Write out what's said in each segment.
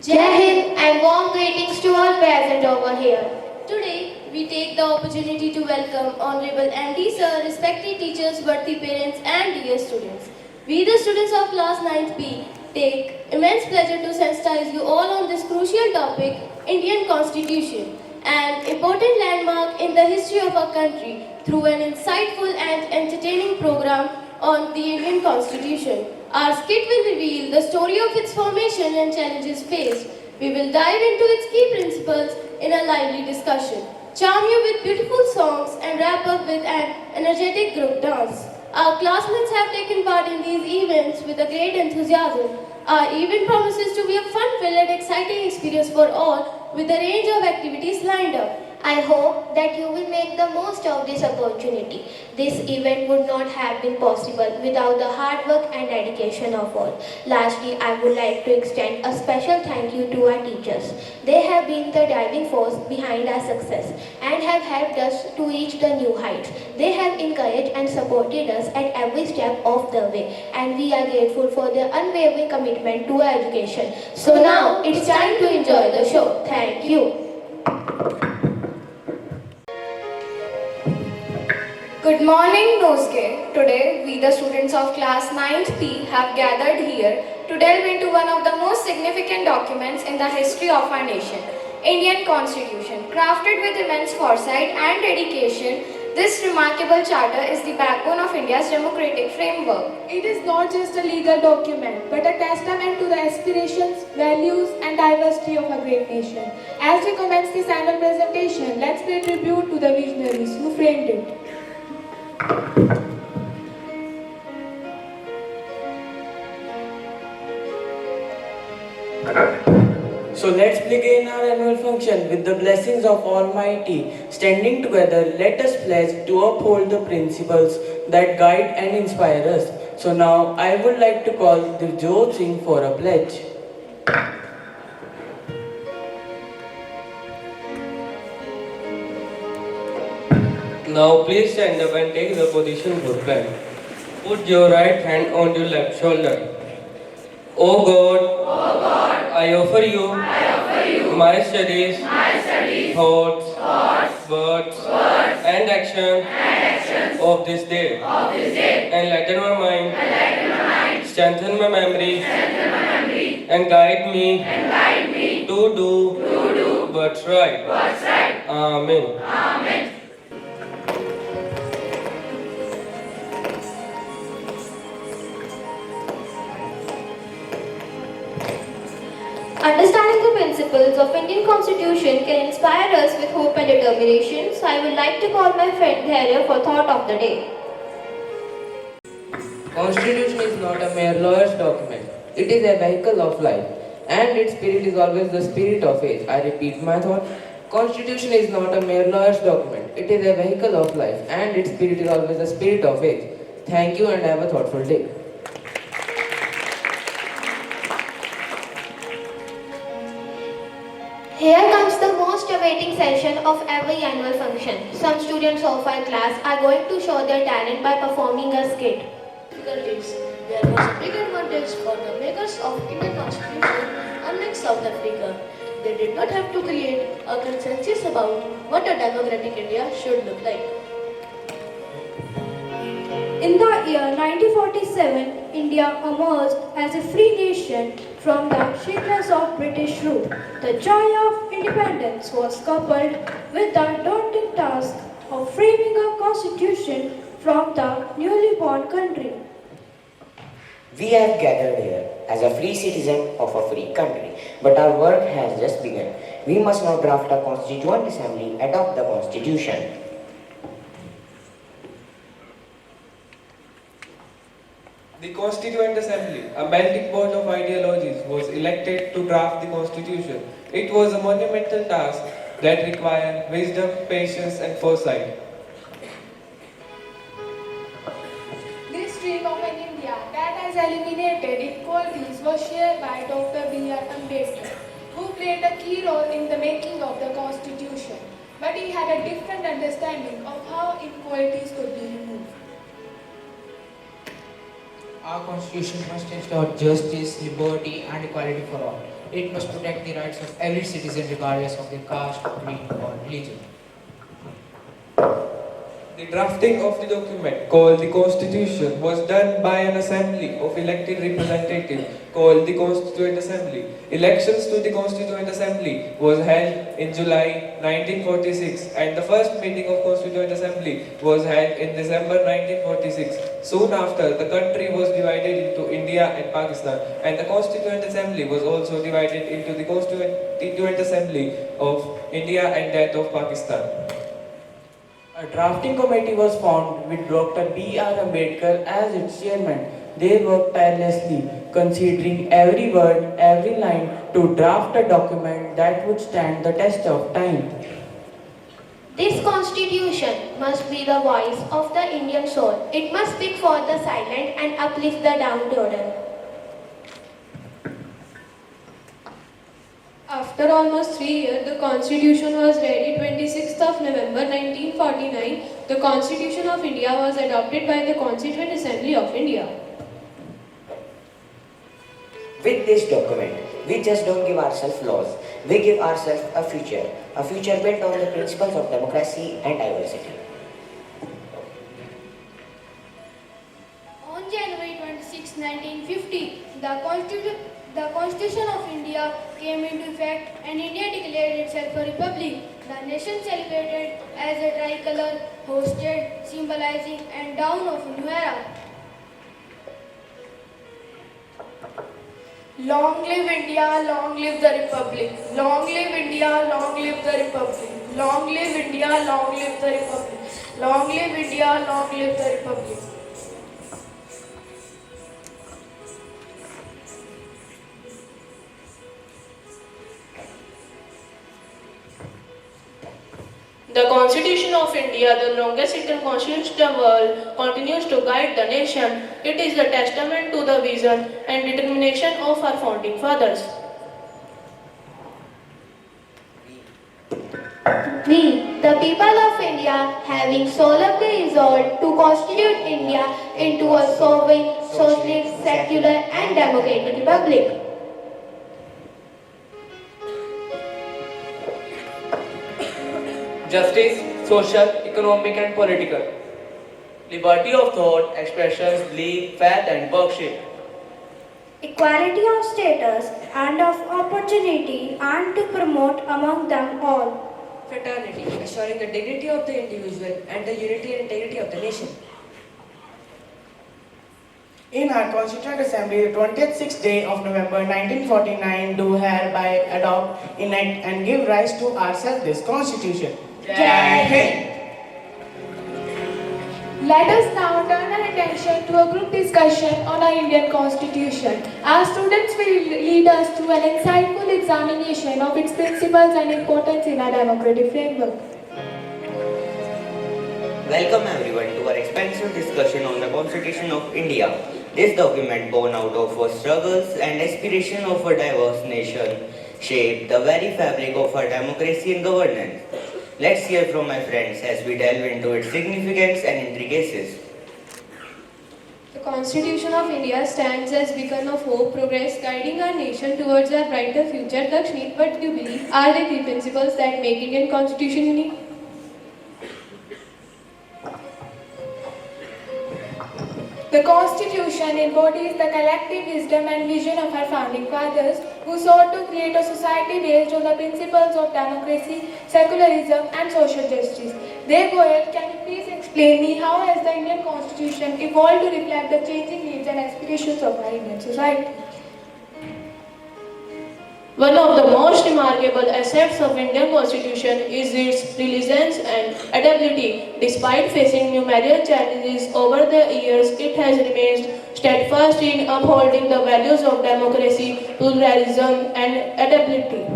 Jai Hind and warm greetings to all present over here. Today, we take the opportunity to welcome Honorable MD Sir, respected teachers, worthy parents and dear students. We, the students of class 9th B, take immense pleasure to sensitize you all on this crucial topic, Indian Constitution, an important landmark in the history of our country through an insightful and entertaining program on the Indian Constitution. Our skit will reveal the story of its formation and challenges faced. We will dive into its key principles in a lively discussion, charm you with beautiful songs and wrap up with an energetic group dance. Our classmates have taken part in these events with a great enthusiasm. Our event promises to be a fun-filled and exciting experience for all with a range of activities lined up. I hope that you will make the most of this opportunity. This event would not have been possible without the hard work and dedication of all. Lastly, I would like to extend a special thank you to our teachers. They have been the driving force behind our success and have helped us to reach the new heights. They have encouraged and supported us at every step of the way, and we are grateful for their unwavering commitment to our education. So now it's time to enjoy the show. Thank you. Good morning, Nosge. Today, we the students of class 9th P have gathered here to delve into one of the most significant documents in the history of our nation, Indian Constitution. Crafted with immense foresight and dedication, this remarkable charter is the backbone of India's democratic framework. It is not just a legal document, but a testament to the aspirations, values, and diversity of a great nation. As we commence this annual presentation, let's pay tribute to the visionaries who framed it. So let's begin our annual function with the blessings of Almighty. Standing together, let us pledge to uphold the principles that guide and inspire us. So now I would like to call Divjot Singh for a pledge. Now please stand up and take the position for flag. Put your right hand on your left shoulder. O God, I offer you, my studies, thoughts, words, and actions of this day. Enlighten my mind, strengthen my memory, and guide me to do what's right. Amen. Understanding the principles of Indian Constitution can inspire us with hope and determination, so I would like to call my friend Dhairya for thought of the day. Constitution is not a mere lawyer's document. It is a vehicle of life, and its spirit is always the spirit of age. I repeat my thought. Constitution is not a mere lawyer's document. It is a vehicle of life, and its spirit is always the spirit of age. Thank you and have a thoughtful day. Here comes the most awaiting session of every annual function. Some students of our class are going to show their talent by performing a skit. Difficulties. There was a big advantage for the makers of Indian Constitution, unlike South Africa. They did not have to create a consensus about what a democratic India should look like. In the year 1947, India emerged as a free nation from the shackles of British rule. The joy of independence was coupled with the daunting task of framing a constitution from the newly born country. We have gathered here as a free citizen of a free country, but our work has just begun. We must now draft a constituent assembly, adopt the constitution. The Constituent Assembly, a melting pot of ideologies, was elected to draft the Constitution. It was a monumental task that required wisdom, patience, and foresight. This dream of an India that has eliminated inequalities was shared by Dr. B.R. Ambedkar, who played a key role in the making of the Constitution. But he had a different understanding of how inequalities could be removed. Our constitution must ensure justice, liberty, and equality for all. It must protect the rights of every citizen regardless of their caste, creed or religion. The drafting of the document called the Constitution was done by an assembly of elected representatives called the Constituent Assembly. Elections to the Constituent Assembly was held in July 1946 and the first meeting of Constituent Assembly was held in December 1946. Soon after, the country was divided into India and Pakistan and the Constituent Assembly was also divided into the Constituent Assembly of India and that of Pakistan. A drafting committee was formed with Dr. B.R. Ambedkar as its chairman. They worked tirelessly, considering every word, every line to draft a document that would stand the test of time. This constitution must be the voice of the Indian soul. It must speak for the silent and uplift the downtrodden. After almost 3 years, the Constitution was ready. 26th of November 1949, the Constitution of India was adopted by the Constituent Assembly of India. With this document, we just don't give ourselves laws, we give ourselves a future built on the principles of democracy and diversity. On January 26, 1950, the Constitution of India came into effect and India declared itself a republic. The nation celebrated as a tricolor hosted, symbolizing and dawn of a new era. Long live India, long live the Republic. Long live India, long live the Republic. Long live India, long live the Republic. Long live India, long live the Republic. The Constitution of India, the longest written constitution in the world, continues to guide the nation. It is a testament to the vision and determination of our founding fathers. We, the people of India, having solemnly resolved to constitute India into a sovereign, socialist, secular and democratic republic. Justice, social, economic and political. Liberty of thought, expressions, belief, faith and worship. Equality of status and of opportunity and to promote among them all. Fraternity, assuring the dignity of the individual and the unity and integrity of the nation. In our Constituent Assembly, the 26th day of November 1949, do hereby adopt, enact and give rise to ourselves this Constitution. Jai Hind! Let us now turn our attention to a group discussion on our Indian Constitution. Our students will lead us through an insightful examination of its principles and importance in our democratic framework. Welcome everyone to our expansive discussion on the Constitution of India. This document, born out of our struggles and aspiration of a diverse nation, shaped the very fabric of our democracy and governance. Let's hear from my friends as we delve into its significance and intricacies. The Constitution of India stands as beacon of hope, progress, guiding our nation towards a brighter future. Lakshmi, what do you believe are the key principles that make Indian Constitution unique? The Constitution embodies the collective wisdom and vision of our founding fathers, who sought to create a society based on the principles of democracy, secularism, and social justice. Dear Goyal, can you please explain me how has the Indian Constitution evolved to reflect the changing needs and aspirations of our Indian society? One of the most remarkable assets of Indian Constitution is its resilience and adaptability. Despite facing numerous challenges over the years, it has remained steadfast in upholding the values of democracy, pluralism, and adaptability.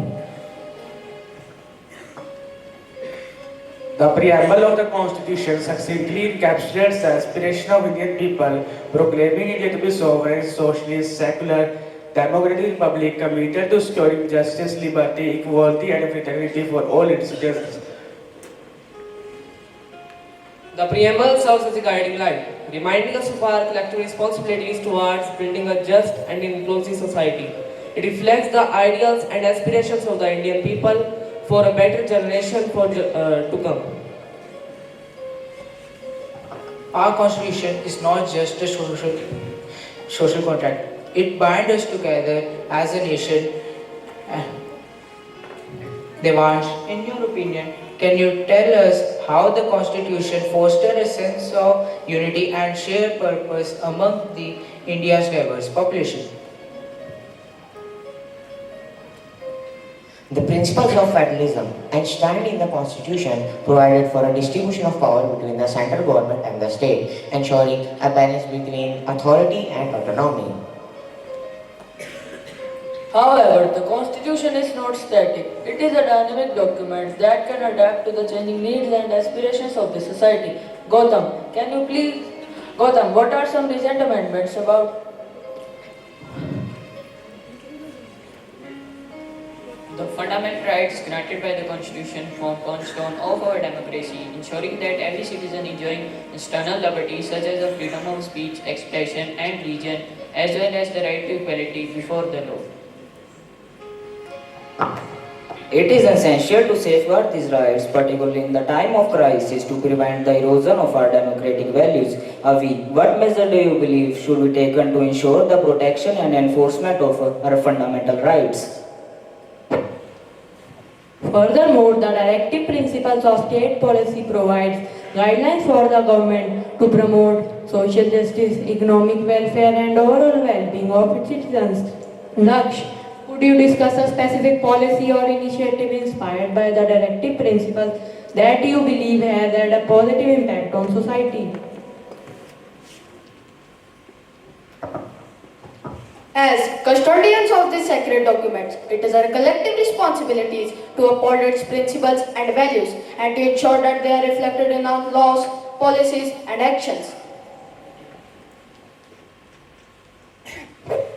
The preamble of the Constitution succinctly encapsulates the aspiration of Indian people, proclaiming India to be sovereign, socialist, secular, democratic republic committed to securing justice, liberty, equality and fraternity for all its citizens. The preamble serves as a guiding light, reminding us of our collective responsibilities towards building a just and inclusive society. It reflects the ideals and aspirations of the Indian people for a better generation to come. Our constitution is not just a social contract. It binds us together as a nation. Devansh, in your opinion, can you tell us how the constitution fosters a sense of unity and shared purpose among the India's diverse population? The principles of federalism enshrined in the Constitution provided for a distribution of power between the central government and the state, ensuring a balance between authority and autonomy. However, the Constitution is not static. It is a dynamic document that can adapt to the changing needs and aspirations of the society. Gautam, what are some recent amendments about? The fundamental rights granted by the Constitution form cornerstone of our democracy, ensuring that every citizen enjoying external liberties such as the freedom of speech, expression, and religion, as well as the right to equality before the law. It is essential to safeguard these rights, particularly in the time of crisis, to prevent the erosion of our democratic values. Avi, what measures do you believe should be taken to ensure the protection and enforcement of our fundamental rights? Furthermore, the directive principles of state policy provides guidelines for the government to promote social justice, economic welfare and overall well-being of its citizens. Laksh, could you discuss a specific policy or initiative inspired by the directive principles that you believe has had a positive impact on society? As custodians of these sacred documents, it is our collective responsibility to uphold its principles and values and to ensure that they are reflected in our laws, policies and actions.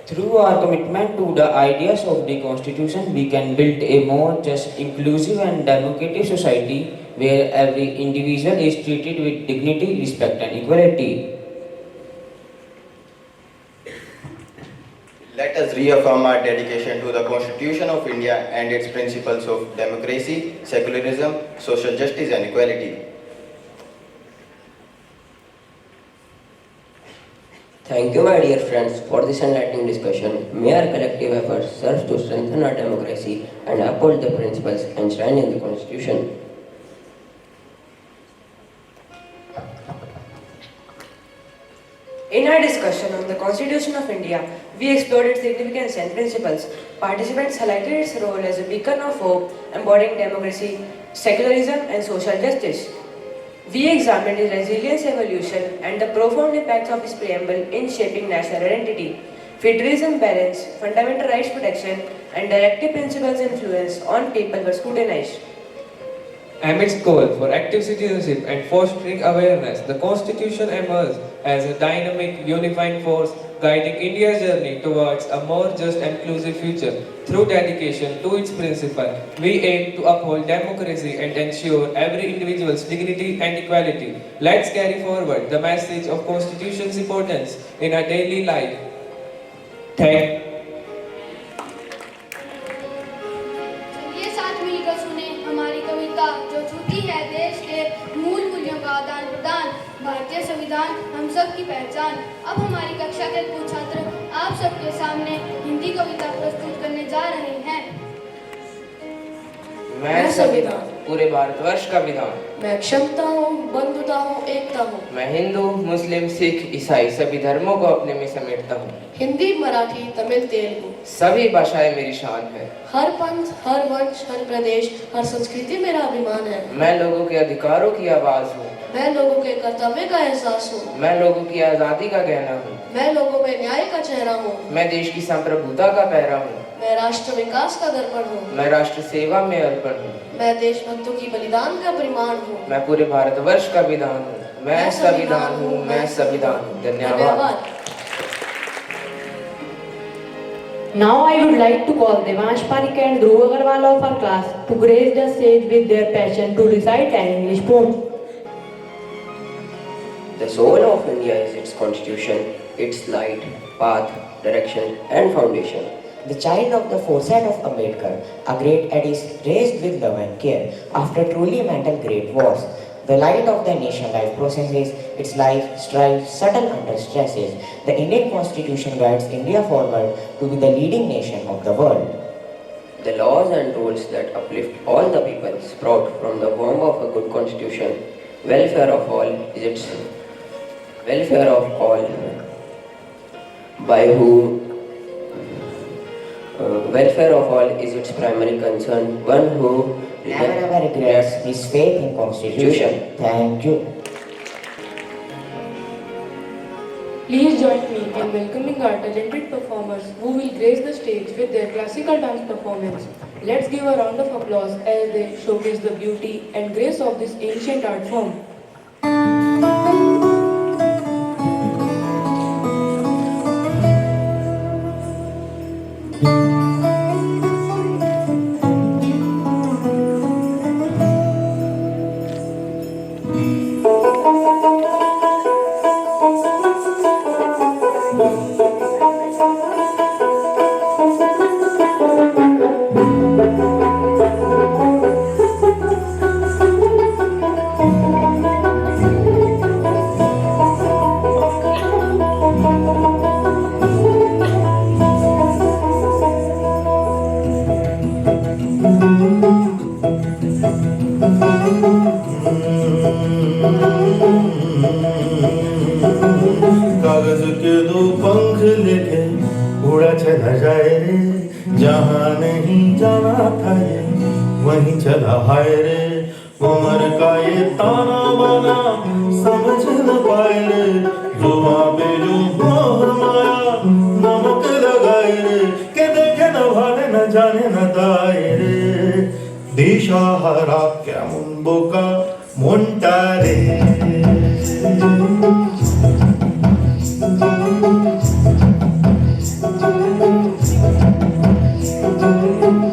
Through our commitment to the ideas of the Constitution, we can build a more just, inclusive and democratic society where every individual is treated with dignity, respect and equality. Let us reaffirm our dedication to the Constitution of India and its principles of democracy, secularism, social justice and equality. Thank you, my dear friends, for this enlightening discussion. May our collective efforts serve to strengthen our democracy and uphold the principles enshrined in the Constitution. In our discussion on the Constitution of India, we explored its significance and principles. Participants highlighted its role as a beacon of hope, embodying democracy, secularism, and social justice. We examined its resilience, evolution, and the profound impacts of its preamble in shaping national identity. Federalism balance, fundamental rights protection, and directive principles' influence on people were scrutinized. Amidst call for active citizenship and fostering awareness, the Constitution emerged as a dynamic, unifying force guiding India's journey towards a more just and inclusive future. Through dedication to its principle, we aim to uphold democracy and ensure every individual's dignity and equality. Let's carry forward the message of Constitution's importance in our daily life. Thank चलिए साथ मिलकर सुने हमारी कविता जो छूती है देश के मूल मूल्यों का आदान प्रदान। भारतीय संविधान हम सब की पहचान। अब हमारी कक्षा के कुछ छात्र आप सबके सामने हिंदी कविता प्रस्तुत करने जा रहे हैं। मैं संविधान, पूरे भारतवर्ष का विधान। मैं क्षमता हूँ, बंधुता हूँ, एकता हूँ। मैं हिंदू, मुस्लिम, सिख, ईसाई सभी धर्मों को अपने में समेटता हूँ। हिंदी, मराठी, तमिल, तेलुगु सभी भाषाएं मेरी शान है। हर पंथ, हर वंश, हर प्रदेश, हर संस्कृति मेरा अभिमान है। मैं लोगों के अधिकारों की आवाज हूँ। मैं लोगों के कर्तव्य का एहसास हूँ। मैं लोगों की आजादी का गहना हूँ। मैं लोगों में न्याय का चेहरा हूँ। मैं देश की संप्रभुता का पहरा हूँ। मैं राष्ट्र विकास का दर्पण हूँ। मैं राष्ट्र सेवा में अर्पण हूँ। मैं देशभक्तों की बलिदान का परिमाण हूँ। मैं पूरे भारतवर्ष का विधान हूँ। मैं संविधान हूँ, मैं संविधान हूँ। धन्यवाद। Now I would like to call Devansh Parik and Dhruv Agarwal of our class to grace the stage with their passion to recite an English poem. The soul of India is its constitution, its light, path, direction and foundation. the child of the foresight of Ambedkar, a great Addis raised with love and care after truly mental great wars. The light of the nation life processes its life, strife, subtle under stresses. The Indian Constitution guides India forward to be the leading nation of the world. The laws and rules that uplift all the people sprout from the womb of a good constitution. Welfare of all is its welfare of all by who welfare of all is its primary concern. One who Never regrets his faith in Constitution. Thank you. Please join me in welcoming our talented performers who will grace the stage with their classical dance performance. Let's give a round of applause as they showcase the beauty and grace of this ancient art form. कागज के दो पंख लेके उड़ा चला जाए रे, जहाँ नहीं जाना था ये वहीं चला हाय रे। उम्र का ये ताना बाना समझ न पाए रे, जुबां पे जो मोह माया नमक लगाए रे, के देखे न भाले न जाने न दाए रे। दिशा हरा क्या मुंबो का मुंटा रे।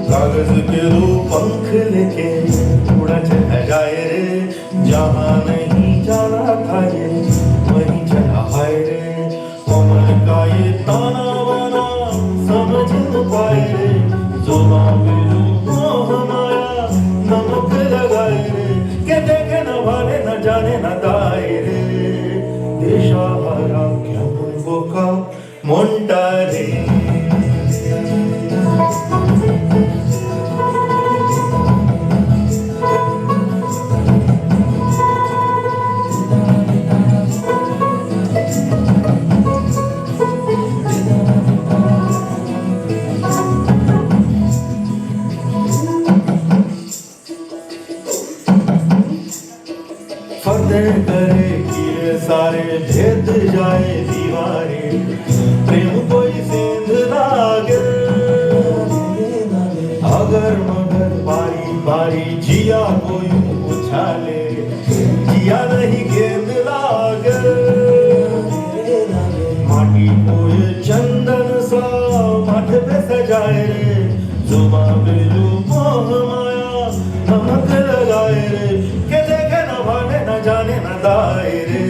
कागज के दो पंख लेके उड़ा चला जाए रे, जहाँ नहीं जाना था ये वहीं चला हाय रे। उम्र का ये ताना बाना समझ न पाए रे, जुबां पे जो मोह माया नमक लगाए रे, के देखे न भाले न जाने न दाए रे। देशा हरा क्या मुंबो का मुंटा रे। फतेह करे किले सारे भेद जाए दीवारे, प्रेम कोई सेंध लागे अगर मगर बारी बारी जिया कोई उछाले, जिया नहीं गेंद लागे माटी को ये चंदन सा माथे पे सजाए रे, जुबां पे जो मोह माया नमक लगाए रे, के देखे न भाले न जाने न दाए रे।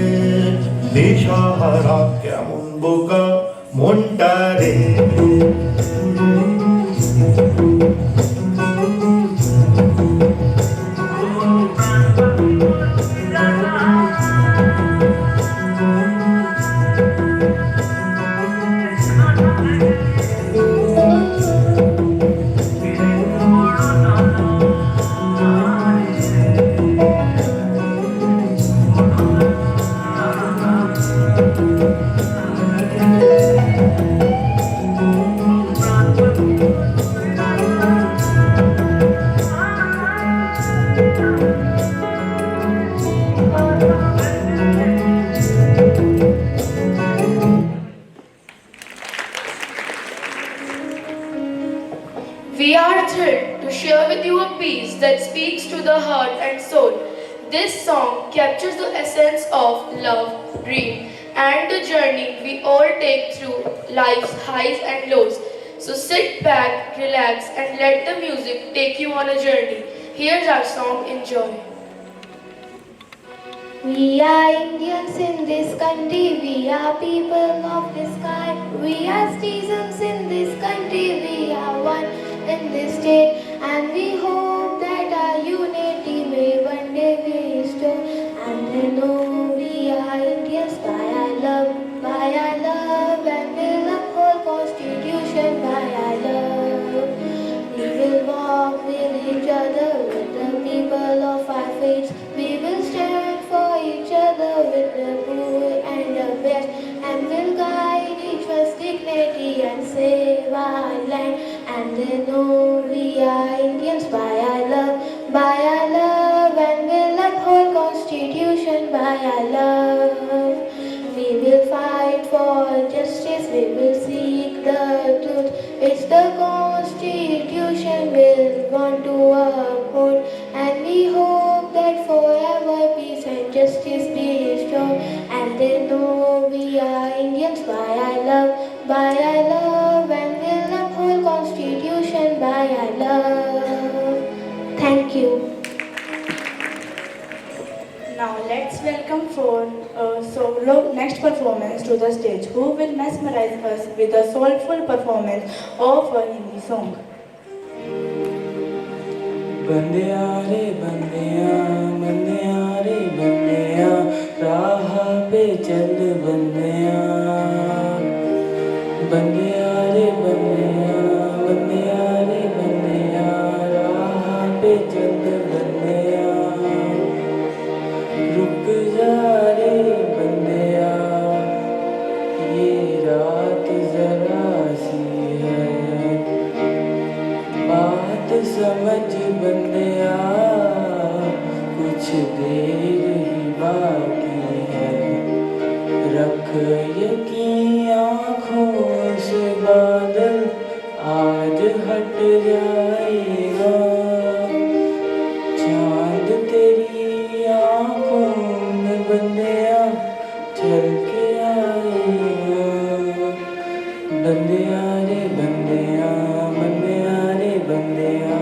दिशा हरा क्या मुंबो का मुंटा रे। We are thrilled to share with you a piece that speaks to the heart and soul. This song captures the essence of love, dream, and the journey we all take through life's highs and lows. So sit back, relax, and let the music take you on a journey. Here's our song, enjoy. We are Indians in this country, we are people of the sky. We are citizens in this country, we are one in this state. And we hope that our unity may one day be restored. And they know we are Indians by our love, and we'll uphold Constitution by our love. We will walk with each other, with the people of our faiths. We will stand for each other with the poor and the best, and will guide each one's dignity and save our land. And they know we are Indians by our love, and will uphold Constitution by our love. We will fight for justice, we will seek the truth. It's the Constitution we'll want to uphold, and we hope that forever peace and justice be restored. And they know we are Indians by our love, and we'll uphold Constitution by our love. Thank you. Now let's welcome for a solo next performance to the stage, who will mesmerize us with a soulful performance of a Hindi song. बंदिया रे बंदिया बंदिया रे बंदिया राह पे चल बंदिया बंदिया रे बंदिया बंदिया रे बंदिया राह पे चल बंदिया रुक जा रे बंदिया ये रात जरा सी है बात समझ बंदिया कुछ देर ही बाकी है रख यकीन आँखों से बादल आज हट जाएगा चांद तेरी आँखों में बंदिया चल के आएगा बंदिया रे बंदिया बंदिया रे बंदिया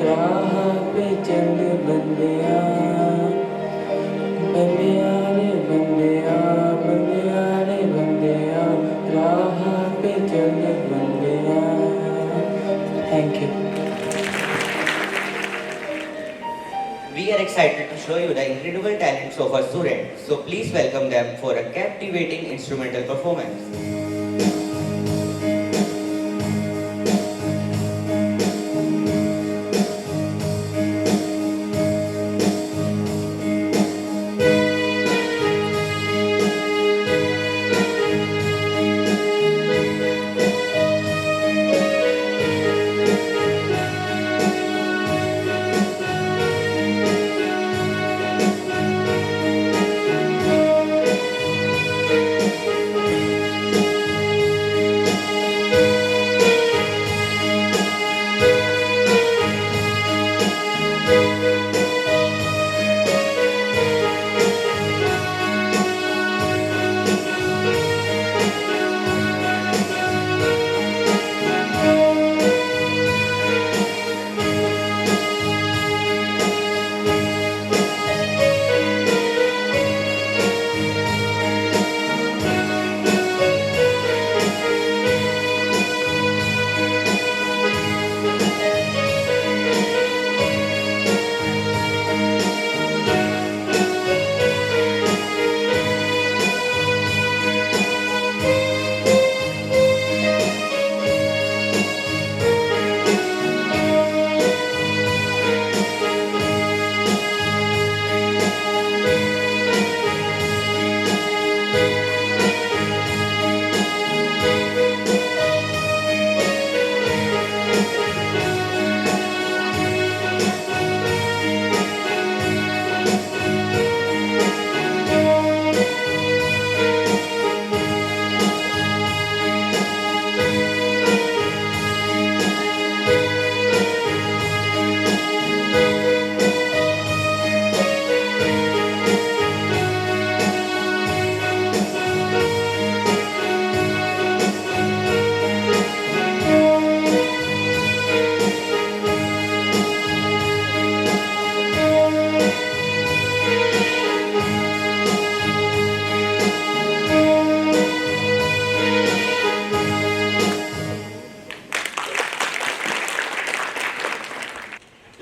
राह पे चल बंदिया बंदिया रे बंदिया बंदिया रे बंदिया राह पे चल बंदिया thank you We are excited to show you the incredible talents of our students. So please welcome them for a captivating instrumental performance.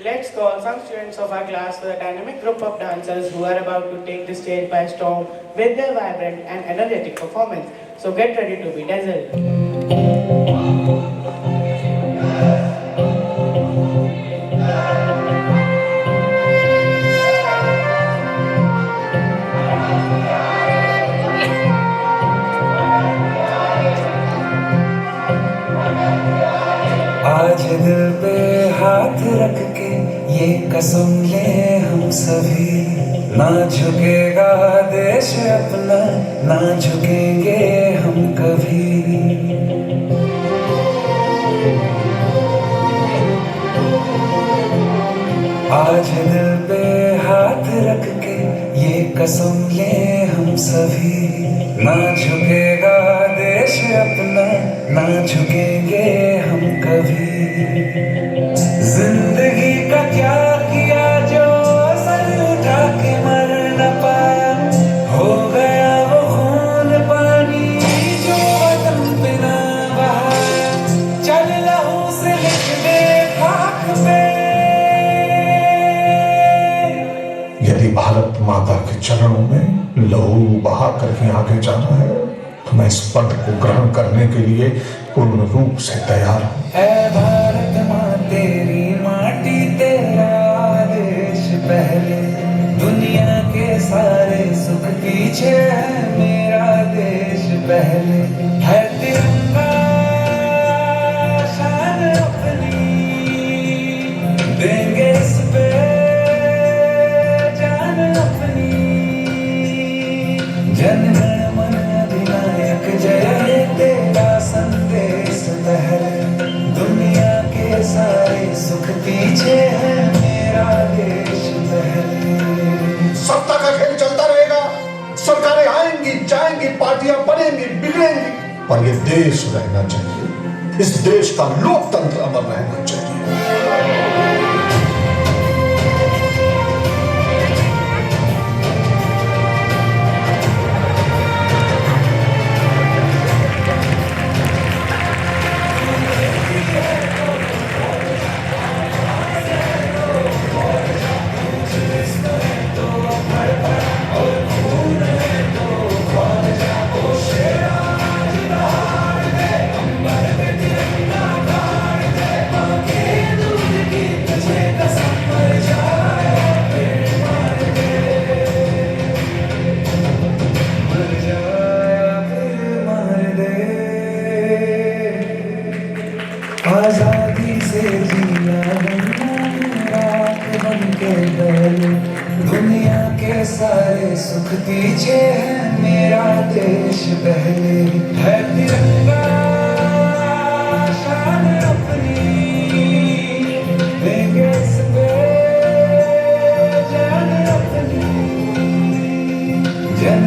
Let's call some students of our class for the dynamic group of dancers who are about to take the stage by storm with their vibrant and energetic performance. So get ready to be dazzled. आज दिल पे हाथ रख के ये कसम ले हम सभी, ना झुकेगा देश अपना, ना झुकेंगे हम कभी। आज दिल पे हाथ रख के ये कसम ले हम सभी, ना झुकेगा देश अपना, ना झुकेंगे हम कभी। जिंदगी का क्या किया जो सर उठा के मर न पाया, हो गया वो खून पानी जो वतन पे ना बहाया, चल लहू से लिख दे खाक पे। यदि भारत माता के चरणों में लहू बहा करके आगे जाना है तो मैं इस पद को ग्रहण करने के लिए पूर्ण रूप से तैयार हूँ। ऐ भारत माँ तेरी माटी तेरा देश पहले, दुनिया के सारे सुख पीछे है मेरा देश पहले। है तिरंगा शान अपनी, देंगे इस पे जान अपनी। जन गण मन अधिनायक जय हे तेरा संदेश पहले, दुनिया के सारे सुख पीछे है मेरा देश पहले। सत्ता का खेल चलता रहेगा, सरकारें आएंगी जाएंगी, पार्टियां बनेंगी बिगड़ेंगी, पर ये देश रहना चाहिए, इस देश का लोकतंत्र अमर रहना चाहिए। आजादी से जिया रात बन के पहले, दुनिया के सारे सुख पीछे है मेरा देश पहले। है तिरंगा शान अपनी, देंगे इस पे जान अपनी। जन